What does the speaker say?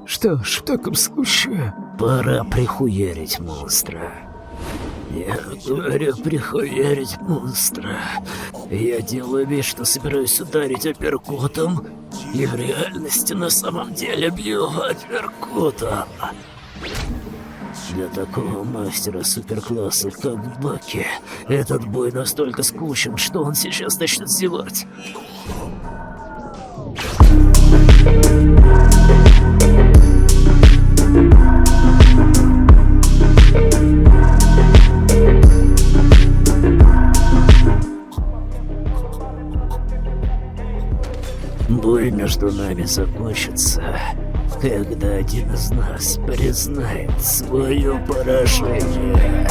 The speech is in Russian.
Что ж, в таком случае... Пора прихуярить монстра. Я говорю прихуярить монстра. Я делаю вид, что собираюсь ударить апперкотом, и в реальности на самом деле бью апперкотом. Для такого мастера суперкласса, как Баки, этот бой настолько скучен, что он сейчас начнет зевать. Бой между нами закончится, когда один из нас признает свое поражение.